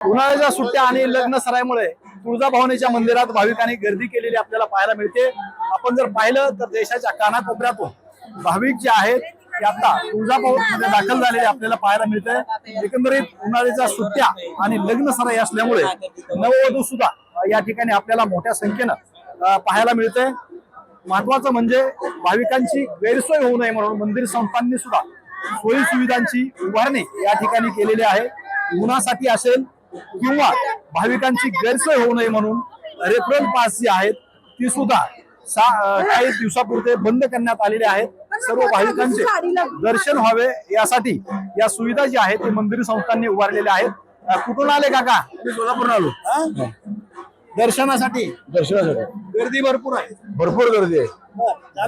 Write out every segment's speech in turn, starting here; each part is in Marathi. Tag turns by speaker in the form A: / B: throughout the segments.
A: उन्हाळ्याच्या सुट्ट्या आणि लग्न सराईमुळे तुळजाभवानीच्या मंदिरात भाविकांनी गर्दी केलेली आपल्याला पाहायला मिळते। आपण जर पाहिलं तर देशाच्या कानाकोपऱ्यातून भाविक जे आहेत ते आता तुळजाभवानीमध्ये दाखल झालेले आपल्याला पाहायला मिळते। एकंदरीत उन्हाळ्याच्या सुट्ट्या आणि लग्न सराई असल्यामुळे नववधू सुद्धा या ठिकाणी आपल्याला मोठ्या संख्येनं पाहायला मिळते। महत्वाचं म्हणजे भाविकांची गैरसोय होऊ नये म्हणून मंदिर संस्थांनी सुद्धा सोयी सुविधांची उभारणी या ठिकाणी केलेली आहे। उन्हासाठी असेल किंवा भाविकांची गैरसोय होऊ नये म्हणून रेफरल पास जी आहेत ती सुद्धा काही दिवसापुरते बंद करण्यात आलेले आहेत। सर्व भाविकांचे दर्शन व्हावे यासाठी या सुविधा जी आहेत ती मंदिर संस्थांनी उभारलेल्या आहेत। कुठून आले काका?
B: सोलापूर आलो
A: दर्शनासाठी गर्दी भरपूर आहे।
B: भरपूर गर्दी आहे।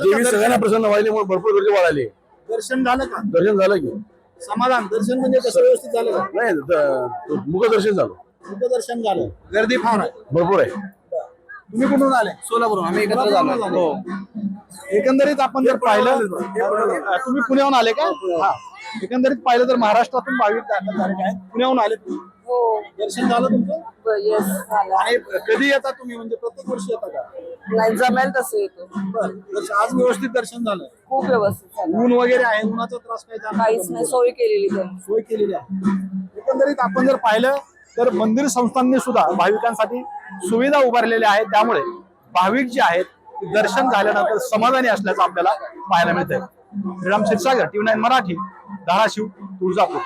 B: देवी सगळ्यांना प्रसन्न व्हायल्यामुळे भरपूर गर्दी वाढली।
A: दर्शन झालं का?
B: दर्शन झालं की
A: समाधान दर्शन म्हणजे कसं व्यवस्थित झालं का?
B: नाही मुखदर्शन झालं।
A: दर्शन झालं। गर्दी फार आहे,
B: भरपूर आहे।
A: तुम्ही कुठून आले?
C: सोलापूर आम्ही एकत्र झालो।
A: हो। एकंदरीत आपण जर पाहिलं तुम्ही पुण्याहून आले का? हा। एकंदरीत पाहिलं तर महाराष्ट्रातून भाविक दाखल झाले आहेत। पुण्याहून आले तुम्ही?
D: हो
A: दर्शन झालं तुमचं?
D: येस झालं।
A: आणि कधी येता तुम्ही? म्हणजे प्रत्येक वर्षी येता का?
D: नाही जमेल तसं येतो।
A: आज व्यवस्थित दर्शन झालं?
D: खूप व्यवस्थित झालं।
A: ऊन वगैरे आहे? उन्हाचा त्रास काही जाणवला?
D: काहीच नाही, सोय केलेली त्यांनी।
A: सोय केलेली आहे। एकंदरीत आपण जर पाहिलं तर मंदिर संस्थांनी सुद्धा भाविकांसाठी सुविधा उभारलेल्या आहेत। त्यामुळे भाविक जे आहेत ते दर्शन झाल्यानंतर समाधानी असल्याचं आपल्याला पाहायला मिळतंय। श्रीराम क्षीरसागर, TV9 मराठी, धाराशिव, तुळजापूर।